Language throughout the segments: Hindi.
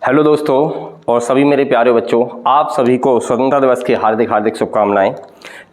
हेलो दोस्तों और सभी मेरे प्यारे बच्चों, आप सभी को स्वतंत्रता दिवस की हार्दिक हार्दिक शुभकामनाएं।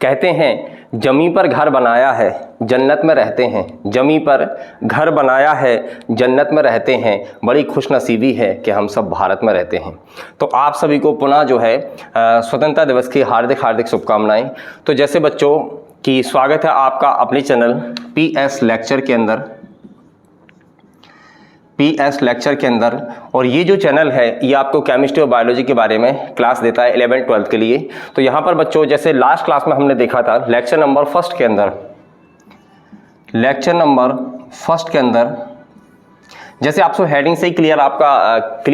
कहते हैं जमी पर घर बनाया है जन्नत में रहते हैं, जमी पर घर बनाया है जन्नत में रहते हैं, बड़ी खुशनसीबी है कि हम सब भारत में रहते हैं। तो आप सभी को पुनः जो है स्वतंत्रता दिवस की हार्दिक हार्दिक शुभकामनाएं। तो जैसे बच्चों की स्वागत है आपका अपने चैनल पीएस लेक्चर के अंदर। और ये जो चैनल है ये आपको केमिस्ट्री और बायोलॉजी के बारे में क्लास देता है 11th 12th के लिए। तो यहाँ पर बच्चों जैसे लास्ट क्लास में हमने देखा था लेक्चर नंबर फर्स्ट के अंदर जैसे आपको हेडिंग से ही क्लियर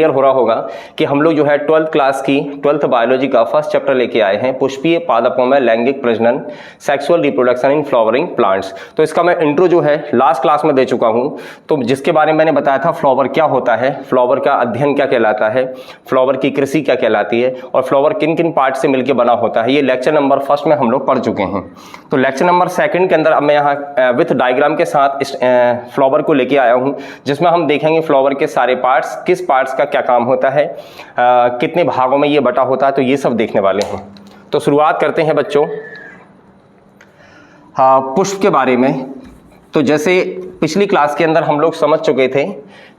हो रहा होगा कि हम लोग जो है 12th क्लास की 12th बायोलॉजी का फर्स्ट चैप्टर लेके आए हैं, पुष्पीय पादपों में लैंगिक प्रजनन, sexual reproduction in flowering plants. तो इसका मैं इंट्रो जो है लास्ट क्लास में दे चुका हूं, तो जिसके बारे में मैंने बताया था फ्लावर क्या होता है, फ्लावर का अध्ययन क्या कहलाता है, फ्लावर की कृषि क्या कहलाती है और फ्लावर किन किन पार्ट से मिलकर बना होता है। ये लेक्चर नंबर फर्स्ट में हम लोग पढ़ चुके हैं। तो लेक्चर नंबर सेकंड के अंदर अब मैं यहाँ विथ डायग्राम के साथ इस फ्लावर को लेके आया हूँ, जिसमें हम देखेंगे फ्लावर के सारे पार्ट्स, किस पार्ट्स का क्या काम होता है, कितने भागों में ये बटा होता है, तो ये सब देखने वाले हैं। तो शुरुआत करते हैं बच्चों पुष्प के बारे में। तो जैसे पिछली क्लास के अंदर हम लोग समझ चुके थे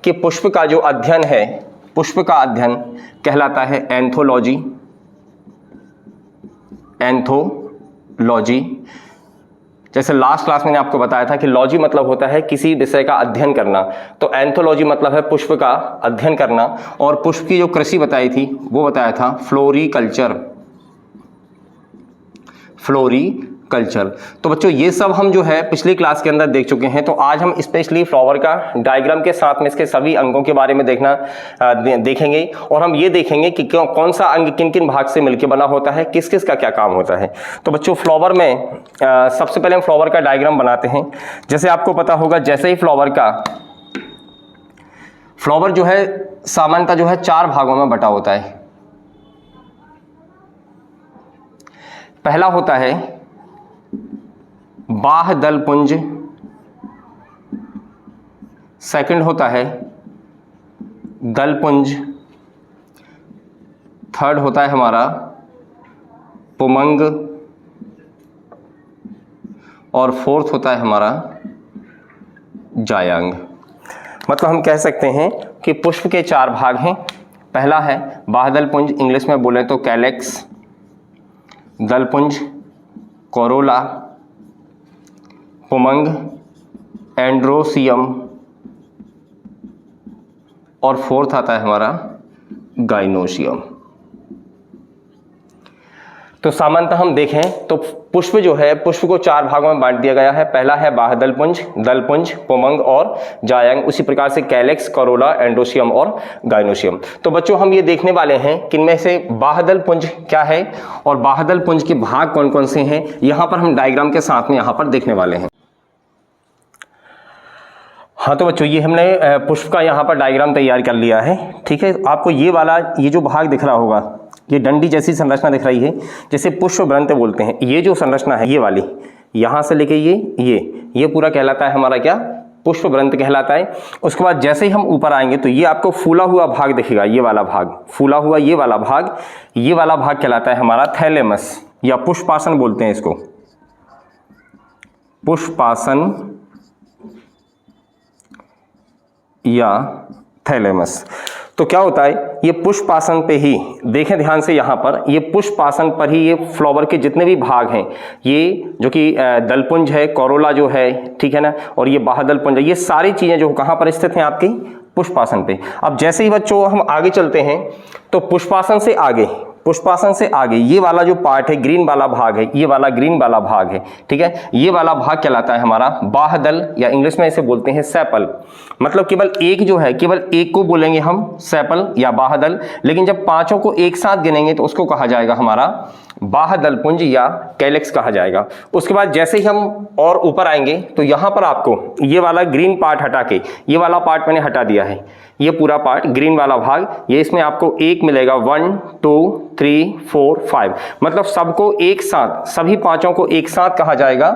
कि पुष्प का जो अध्ययन है, पुष्प का अध्ययन कहलाता है एंथोलॉजी। जैसे लास्ट क्लास मैंने आपको बताया था कि लॉजी मतलब होता है किसी विषय का अध्ययन करना, तो एंथोलॉजी मतलब है पुष्प का अध्ययन करना। और पुष्प की जो कृषि बताई थी वो बताया था फ्लोरीकल्चर। तो बच्चों ये सब हम जो है पिछली क्लास के अंदर देख चुके हैं। तो आज हम स्पेशली फ्लावर का डायग्राम के साथ में इसके सभी अंगों के बारे में देखेंगे और हम ये देखेंगे कि कौन सा अंग किन किन भाग से मिलकर बना होता है, किस किस का क्या काम होता है। तो बच्चों फ्लावर में सबसे पहले हम फ्लावर का डायग्राम बनाते हैं। जैसे आपको पता होगा जैसे ही फ्लावर जो है सामान्यतः जो है 4 भागों में बटा होता है। पहला होता है बाह्य दल पुंज, सेकंड होता है दल पुंज, थर्ड होता है हमारा पुमंग और फोर्थ होता है हमारा जायांग। मतलब हम कह सकते हैं कि पुष्प के 4 भाग हैं। पहला है बाह्य दल पुंज, इंग्लिश में बोले तो कैलेक्स, दल पुंज कोरोला, पुमंग एंड्रोसियम और फोर्थ आता है हमारा गाइनोसियम। तो सामान्यतः हम देखें तो पुष्प जो है, पुष्प को 4 भागों में बांट दिया गया है। पहला है बाह्य दल पुंज, पुमंग और जायांग। उसी प्रकार से कैलेक्स, कोरोला, एंड्रोसियम और गाइनोसियम। तो बच्चों हम ये देखने वाले हैं कि इनमें से बाह्य दल पुंज क्या है और बाह्य दल पुंज के भाग कौन कौन से हैं, यहां पर हम डायग्राम के साथ में यहां पर देखने वाले हैं। हाँ तो बच्चों ये हमने पुष्प का यहाँ पर डायग्राम तैयार कर लिया है। ठीक है, आपको ये जो भाग दिख रहा होगा, ये डंडी जैसी संरचना दिख रही है, जैसे पुष्प वृंत बोलते हैं। ये जो संरचना है ये वाली, यहाँ से लेके ये पूरा कहलाता है हमारा क्या, पुष्प वृंत कहलाता है। उसके बाद जैसे ही हम ऊपर आएंगे तो ये आपको फूला हुआ भाग दिखेगा, ये वाला भाग फूला हुआ, ये वाला भाग कहलाता है हमारा थैलेमस या पुष्पासन बोलते हैं इसको, पुष्पासन या थैलेमस। तो क्या होता है, ये पुष्पासन पे ही देखें ध्यान से, यहाँ पर ये पुष्पासन पर ही ये फ्लावर के जितने भी भाग हैं, ये जो कि दलपुंज है, कोरोला जो है, ठीक है ना, और ये बाह्य दलपुंज है, ये सारी चीजें जो कहाँ पर स्थित हैं आपकी पुष्पासन पे। अब जैसे ही बच्चों हम आगे चलते हैं तो पुष्पासन से आगे ये वाला जो पार्ट है, ग्रीन वाला भाग है, ये वाला ग्रीन वाला भाग है, ठीक है, ये वाला भाग कहलाता है हमारा बाह्य दल या इंग्लिश में इसे बोलते हैं सेपल। मतलब केवल एक को बोलेंगे हम सेपल या बाह्य दल, लेकिन जब 5 को एक साथ गिनेंगे तो उसको कहा जाएगा हमारा बाह्यदल पुंज या कैलिक्स कहा जाएगा। उसके बाद जैसे ही हम और ऊपर आएंगे तो यहां पर आपको ये वाला ग्रीन पार्ट हटा के ये वाला पार्ट मैंने हटा दिया है, ये पूरा पार्ट ग्रीन वाला भाग, ये इसमें आपको एक मिलेगा 1 2 3 4 5, मतलब सबको एक साथ, सभी पांचों को एक साथ कहा जाएगा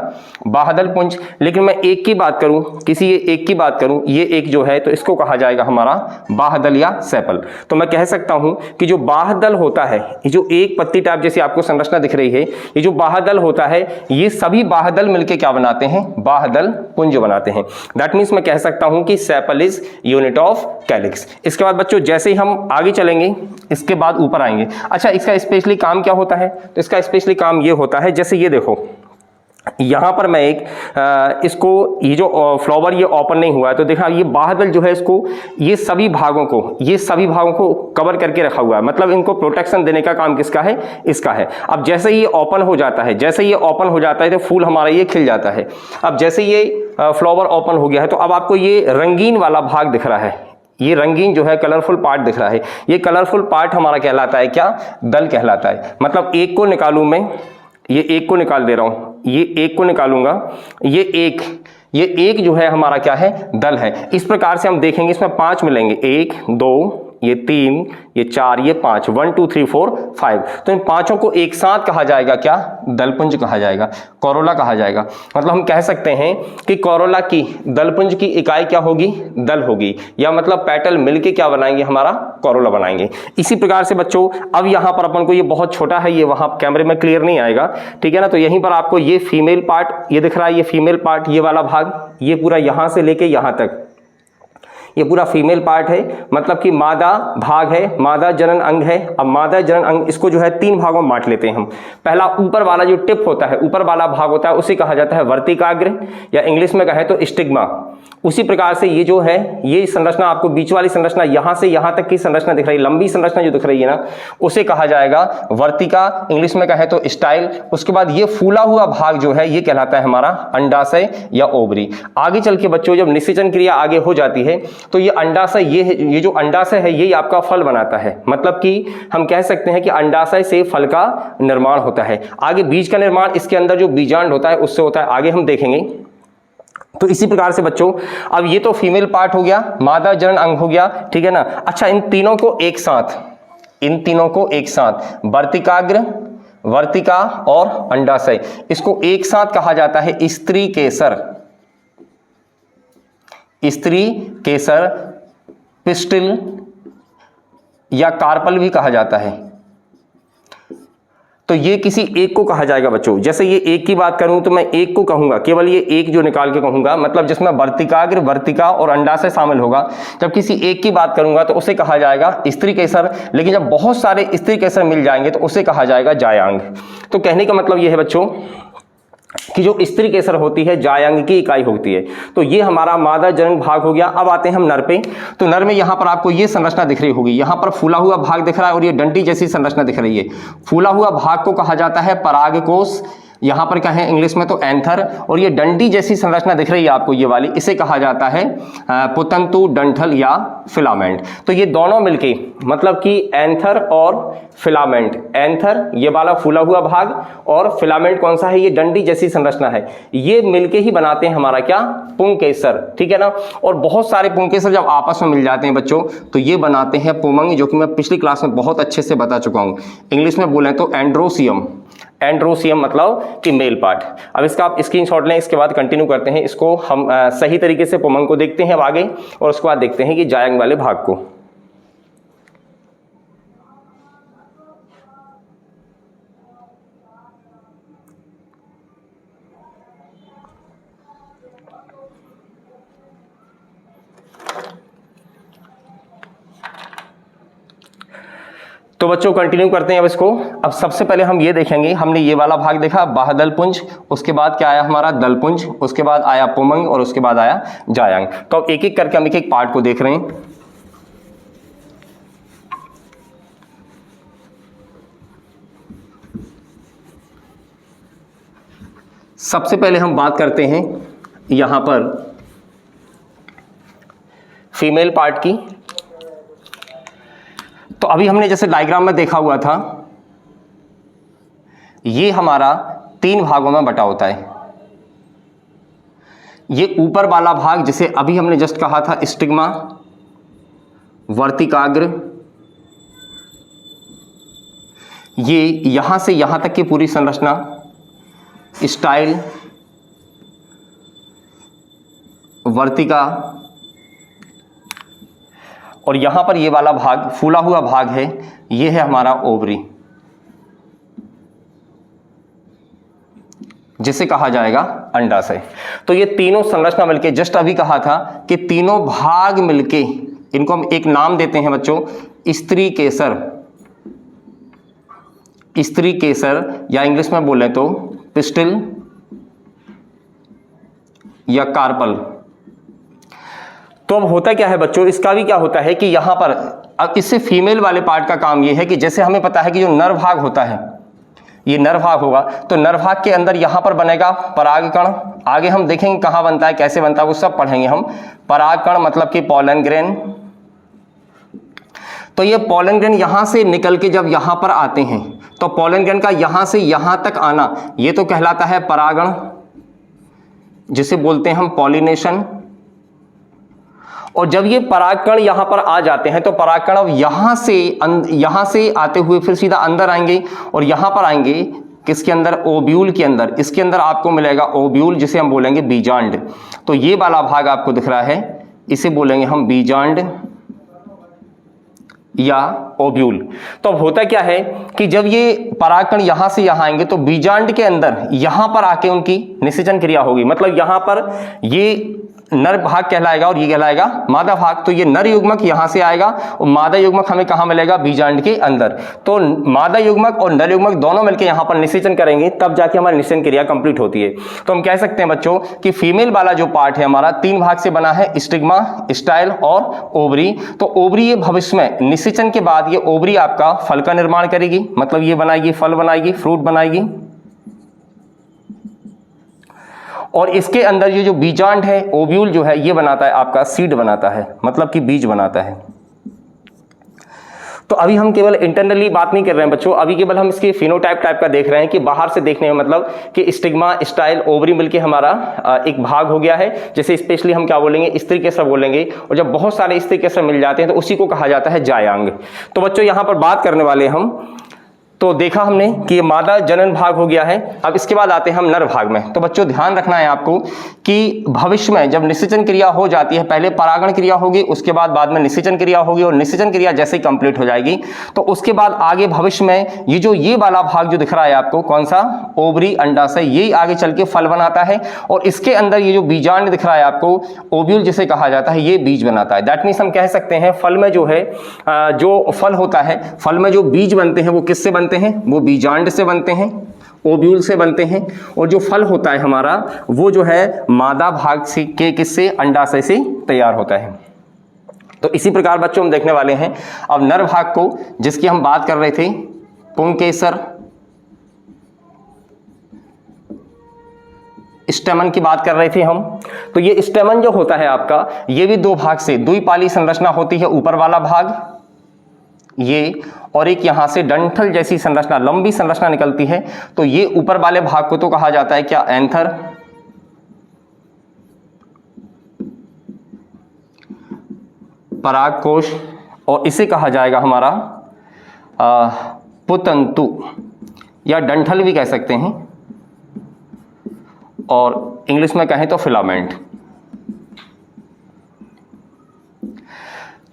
बाह्यदल पुंज। लेकिन मैं एक की बात करूं, किसी एक की बात करूं, ये एक जो है तो इसको कहा जाएगा हमारा बाह्यदल या सेपल। तो मैं कह सकता हूं कि जो बाह्यदल होता है, ये जो एक पत्ती टाइप जैसी आपको संरचना दिख रही है, ये जो बाह्यदल होता है, ये सभी बाह्यदल मिलकर क्या बनाते हैं, बाह्यदल पुंज बनाते हैं। दैट मीन्स मैं कह सकता हूं कि sepal is unit of calyx. इसके बाद बच्चों जैसे ही हम आगे चलेंगे, इसके बाद ऊपर आएंगे। अच्छा, इसका स्पेशली काम क्या होता है, तो इसका स्पेशली काम ये होता है, जैसे ये देखो यहां पर मैं एक इसको, ये जो फ्लावर ये ओपन नहीं हुआ है तो देखा ये बाह्यदल जो है इसको, ये सभी भागों को कवर करके रखा हुआ है, मतलब इनको प्रोटेक्शन देने का काम किसका है, इसका है। अब जैसे ये ओपन हो जाता है, तो फूल हमारा ये खिल जाता है। अब जैसे ये फ्लावर ओपन हो गया है तो अब आपको ये रंगीन वाला भाग दिख रहा है, ये रंगीन जो है कलरफुल पार्ट दिख रहा है, ये कलरफुल पार्ट हमारा कहलाता है क्या, दल कहलाता है। मतलब एक को निकालूं मैं, ये एक को निकाल दे रहा हूं, ये एक को निकालूंगा, ये एक जो है हमारा क्या है, दल है। इस प्रकार से हम देखेंगे, इसमें 5 मिलेंगे, 1 2 ये 3 ये 4 ये 5, 1 2 3 4 5, तो इन पांचों को एक साथ कहा जाएगा क्या, दलपुंज कहा जाएगा, कोरोला कहा जाएगा। मतलब हम कह सकते हैं कि कोरोला की, दलपुंज की इकाई क्या होगी, दल होगी, या मतलब पेटल मिलके क्या बनाएंगे, हमारा कोरोला बनाएंगे। इसी प्रकार से बच्चों अब यहां पर अपन को, ये बहुत छोटा है, ये वहां कैमरे में क्लियर नहीं आएगा, ठीक है ना, तो यहीं पर आपको ये फीमेल पार्ट ये दिख रहा है, ये फीमेल पार्ट, ये वाला भाग, ये पूरा यहां से लेके यहां तक ये पूरा फीमेल पार्ट है, मतलब कि मादा भाग है, मादा जनन अंग है। अब मादा जनन अंग इसको जो है 3 भागों में बांट लेते हैं हम। पहला ऊपर वाला जो टिप होता है, ऊपर वाला भाग होता है, उसे कहा जाता है वर्तिकाग्र, या इंग्लिश में कहें तो स्टिग्मा। उसी प्रकार से ये जो है, ये संरचना आपको बीच वाली संरचना, यहां से यहां तक की संरचना दिख रही है, लंबी संरचना जो दिख रही है ना, उसे कहा जाएगा वर्तिका, इंग्लिश में कहें तो स्टाइल। उसके बाद ये फूला हुआ भाग जो है ये कहलाता है हमारा अंडाशय या ओवरी। आगे चल के बच्चों जब निषेचन क्रिया आगे हो जाती है तो ये अंडाशय, ये जो अंडाशय है यही आपका फल बनाता है। मतलब कि हम कह सकते हैं कि अंडाशय से फल का निर्माण होता है। आगे बीज का निर्माण इसके अंदर जो बीजांड होता है उससे होता है, आगे हम देखेंगे। तो इसी प्रकार से बच्चों अब ये तो फीमेल पार्ट हो गया, मादा जनन अंग हो गया, ठीक है ना। अच्छा, इन तीनों को एक साथ वर्तिकाग्र, वर्तिका और अंडाशय, इसको एक साथ कहा जाता है स्त्री केसर, पिस्टिल या कार्पल भी कहा जाता है। तो ये किसी एक को कहा जाएगा बच्चों। जैसे ये एक की बात करूं तो मैं एक को कहूंगा, केवल ये एक जो निकाल के कहूंगा, मतलब जिसमें वर्तिकाग्र, वर्तिका और अंडाशय शामिल होगा। जब किसी एक की बात करूंगा तो उसे कहा जाएगा स्त्री केसर, लेकिन जब बहुत सारे स्त्री केसर मिल जाएंगे तो उसे कहा जाएगा जायांग। तो कहने का मतलब ये है बच्चों कि जो स्त्री केसर होती है जायांग की इकाई होती है। तो ये हमारा मादा जनन भाग हो गया। अब आते हैं हम नर पे। तो नर में यहां पर आपको ये संरचना दिख रही होगी, यहां पर फूला हुआ भाग दिख रहा है और ये डंडी जैसी संरचना दिख रही है। फूला हुआ भाग को कहा जाता है परागकोश, यहां पर कहें इंग्लिश में तो एंथर, और ये डंडी जैसी संरचना दिख रही है आपको ये वाली, इसे कहा जाता है पुतंतु, डंठल या फिलामेंट। तो ये दोनों मिलके, मतलब कि एंथर और फिलामेंट, एंथर ये वाला फूला हुआ भाग और फिलामेंट कौन सा है, ये डंडी जैसी संरचना है, ये मिलके ही बनाते हैं हमारा क्या, पुंकेसर, ठीक है ना। और बहुत सारे पुंकेसर जब आपस में मिल जाते हैं बच्चों तो ये बनाते हैं पुमंग, जो कि मैं पिछली क्लास में बहुत अच्छे से बता चुका हूं। इंग्लिश में बोले तो एंड्रोसियम, एंड्रोसियम मतलब कि मेल पार्ट। अब इसका आप स्क्रीनशॉट लें, इसके बाद कंटिन्यू करते हैं। इसको हम सही तरीके से पुमंग को देखते हैं अब आगे, और उसके बाद देखते हैं कि जायंग वाले भाग को। तो बच्चों कंटिन्यू करते हैं अब इसको। अब सबसे पहले हम ये देखेंगे, हमने ये वाला भाग देखा बाह्यदल पुंज, उसके बाद क्या आया हमारा दलपुंज, उसके बाद आया पुमंग और उसके बाद आया जायांग। तो अब एक एक करके हम एक एक पार्ट को देख रहे हैं। सबसे पहले हम बात करते हैं यहां पर फीमेल पार्ट की। तो अभी हमने जैसे डायग्राम में देखा हुआ था ये हमारा 3 भागों में बटा होता है। ये ऊपर वाला भाग जिसे अभी हमने जस्ट कहा था स्टिग्मा, वर्तिकाग्र, ये यहां से यहां तक की पूरी संरचना, स्टाइल, वर्तिका, और यहां पर ये वाला भाग फूला हुआ भाग है, ये है हमारा ओवरी, जिसे कहा जाएगा अंडाशय। तो ये तीनों संरचना मिलके, जस्ट अभी कहा था कि तीनों भाग मिलके, इनको हम एक नाम देते हैं बच्चों, स्त्री केसर, स्त्री केसर, या इंग्लिश में बोले तो पिस्टिल या कार्पल। तो अब होता क्या है बच्चों, इसका भी क्या होता है कि यहां पर, अब इससे फीमेल वाले पार्ट का काम यह है कि जैसे हमें पता है कि जो नर भाग होता है, ये नर भाग होगा, तो नर भाग के अंदर यहां पर बनेगा परागकण। आगे हम देखेंगे कहां बनता है, कैसे बनता है, वो सब पढ़ेंगे हम। परागकण मतलब कि पॉलन ग्रेन। तो ये पॉलन ग्रेन यहां से निकल के जब यहां पर आते हैं, तो पॉलन ग्रेन का यहां से यहां तक आना, ये तो कहलाता है परागण, जिसे बोलते हैं हम पॉलिनेशन। और जब ये परागकण यहां पर आ जाते हैं, तो परागकण अब यहां से आते हुए फिर सीधा अंदर आएंगे, और यहां पर आएंगे किसके अंदर, ओव्यूल के अंदर। इसके अंदर आपको मिलेगा ओव्यूल, जिसे हम बोलेंगे बीजांड। तो ये वाला भाग आपको दिख रहा है, इसे बोलेंगे हम बीजांड या ओव्यूल। तो अब होता क्या है कि जब ये परागकण यहां से यहां आएंगे, तो बीजांड के अंदर यहां पर आके उनकी निषेचन क्रिया होगी। मतलब यहां पर ये नर भाग कहलाएगा और ये कहलाएगा मादा भाग। तो ये नर युग्मक यहां से आएगा और मादा युग्मक हमें कहां मिलेगा, बीजांड के अंदर। तो मादा युग्मक और नर युग्मक दोनों मिलकर यहां पर निषेचन करेंगे, तब जाके हमारी निषेचन क्रिया कंप्लीट होती है। तो हम कह सकते हैं बच्चों कि फीमेल वाला जो पार्ट है हमारा 3 भाग से बना है, स्टिग्मा, स्टाइल और ओवरी। तो ओवरी ये भविष्य में निषेचन के बाद ये ओवरी आपका फल का निर्माण करेगी, मतलब ये बनाएगी, फल बनाएगी, फ्रूट बनाएगी। और इसके अंदर ये जो बीजांड है, ओव्यूल जो है, ये बनाता है आपका सीड बनाता है, मतलब कि बीज बनाता है। तो अभी हम केवल इंटरनली बात नहीं कर रहे हैं बच्चों, अभी केवल हम इसके फिनोटाइप टाइप का देख रहे हैं कि बाहर से देखने में, मतलब कि स्टिग्मा, स्टाइल, ओवरी मिलके हमारा एक भाग हो गया है। जैसे स्पेशली हम क्या बोलेंगे, स्त्री केसर बोलेंगे। और जब बहुत सारे स्त्री केसर मिल जाते हैं तो उसी को कहा जाता है जायांग। तो बच्चों यहां पर बात करने वाले हम, तो देखा हमने कि ये मादा जनन भाग हो गया है। अब इसके बाद आते हैं हम नर भाग में। तो बच्चों ध्यान रखना है आपको कि भविष्य में जब निषेचन क्रिया हो जाती है, पहले परागण क्रिया होगी, उसके बाद में निषेचन क्रिया होगी, और निषेचन क्रिया जैसे ही कंप्लीट हो जाएगी तो उसके बाद आगे भविष्य में ये वाला भाग जो दिख रहा है आपको, कौन सा, ओवरी, अंडाशय, ये आगे चल के फल बनाता है। और इसके अंदर ये जो बीजांड दिख रहा है आपको, ओव्यूल जिसे कहा जाता है, ये बीज बनाता है। दैट मीन्स हम कह सकते हैं फल में जो है, जो फल होता है, फल में जो बीज बनते हैं वो किससे बनते हैं, वो बीजांड से बनते हैं, ओव्यूल से बनते हैं। और जो फल होता है हमारा, वो जो है मादा भाग से के किससे, अंडाशय से तैयार होता है। तो इसी प्रकार बच्चों हम देखने वाले हैं अब नर भाग को, जिसकी हम बात कर रहे थे, पुंकेसर, स्टेमन की बात कर रहे थे हम। तो ये स्टेमन जो होता है आपका, ये भी 2 भाग से द्विपाली संरचना होती है, ऊपर वाला भाग ये, और एक यहां से डंठल जैसी संरचना, लंबी संरचना निकलती है। तो ये ऊपर वाले भाग को तो कहा जाता है क्या, एंथर। परागकोश, और इसे कहा जाएगा हमारा पुतंतु या डंठल भी कह सकते हैं, और इंग्लिश में कहें तो फिलामेंट।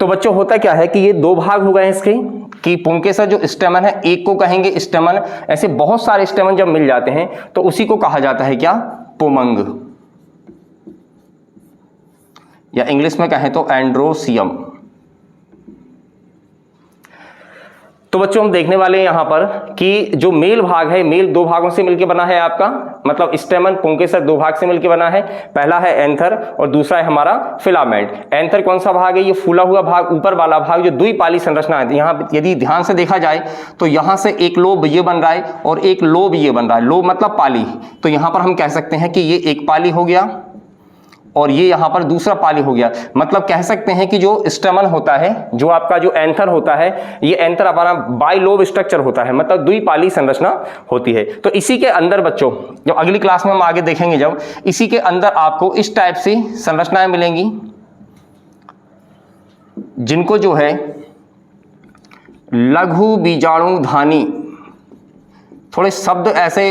तो बच्चों होता क्या है कि ये 2 भाग हो गए इसके, कि पुंकेसर जो स्टेमन है, एक को कहेंगे स्टेमन। ऐसे बहुत सारे स्टेमन जब मिल जाते हैं तो उसी को कहा जाता है क्या, पुमंग, या इंग्लिश में कहें तो एंड्रोसियम। तो बच्चों हम देखने वाले हैं यहां पर कि जो मेल भाग है, मेल 2 भागों से मिलकर बना है आपका, मतलब स्टेमन, पुंकेसर 2 भाग से मिलकर बना है। पहला है एंथर और दूसरा है हमारा फिलामेंट। एंथर कौन सा भाग है, ये फूला हुआ भाग, ऊपर वाला भाग जो द्विपाली संरचना है। यहां यदि ध्यान से देखा जाए तो यहां से एक लोब ये बन रहा है और एक लोब ये बन रहा है। लोब मतलब पाली। तो यहां पर हम कह सकते हैं कि ये एक पाली हो गया और ये यहाँ पर दूसरा पाली हो गया। मतलब कह सकते हैं कि जो स्टेमन होता है, जो आपका जो एंथर होता है, ये एंथर हमारा बाइलोब स्ट्रक्चर होता है, मतलब द्विपाली संरचना होती है। तो इसी के अंदर बच्चों, जब अगली क्लास में हम आगे देखेंगे, जब इसी के अंदर आपको इस टाइप से संरचनाएं मिलेंगी, जिनको जो है लघु बीजाणुधानी, थोड़े शब्द ऐसे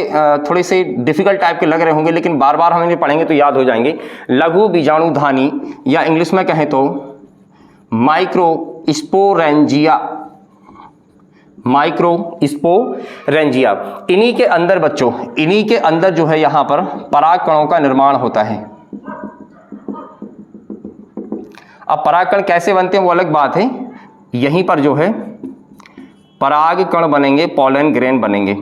थोड़े से डिफिकल्ट टाइप के लग रहे होंगे, लेकिन बार बार हम इन्हें पढ़ेंगे तो याद हो जाएंगे। लघु बीजाणुधानी, या इंग्लिश में कहें तो माइक्रोस्पोरेंजिया, माइक्रोस्पोरेंजिया। इन्हीं के अंदर बच्चों, इन्हीं के अंदर जो है यहां पर पराग कणों का निर्माण होता है। अब पराग कण कैसे बनते हैं वो अलग बात है, यहीं पर जो है पराग कण बनेंगे, पॉलन ग्रेन बनेंगे।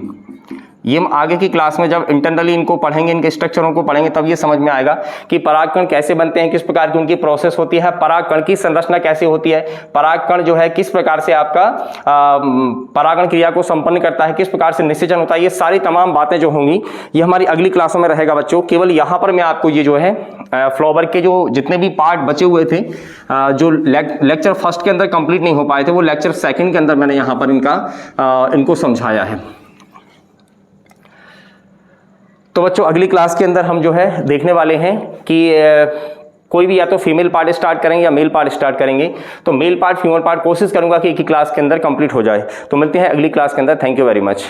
ये हम आगे की क्लास में जब इंटरनली इनको पढ़ेंगे, इनके स्ट्रक्चरों को पढ़ेंगे, तब ये समझ में आएगा कि परागकण कैसे बनते हैं, किस प्रकार की उनकी प्रोसेस होती है, परागकण की संरचना कैसे होती है, परागकण जो है किस प्रकार से आपका परागण क्रिया को संपन्न करता है, किस प्रकार से निषेचन होता है। ये सारी तमाम बातें जो होंगी ये हमारी अगली क्लासों में रहेगा बच्चों। केवल यहाँ पर मैं आपको ये जो है फ्लावर के जो जितने भी पार्ट बचे हुए थे, जो लेक्चर फर्स्ट के अंदर कंप्लीट नहीं हो पाए थे, वो लेक्चर सेकंड के अंदर मैंने यहाँ पर इनको समझाया है। तो बच्चों अगली क्लास के अंदर हम जो है देखने वाले हैं कि कोई भी या तो फीमेल पार्ट स्टार्ट करेंगे या मेल पार्ट स्टार्ट करेंगे। तो मेल पार्ट फीमेल पार्ट कोशिश करूंगा कि एक ही क्लास के अंदर कंप्लीट हो जाए। तो मिलते हैं अगली क्लास के अंदर। Thank you very much.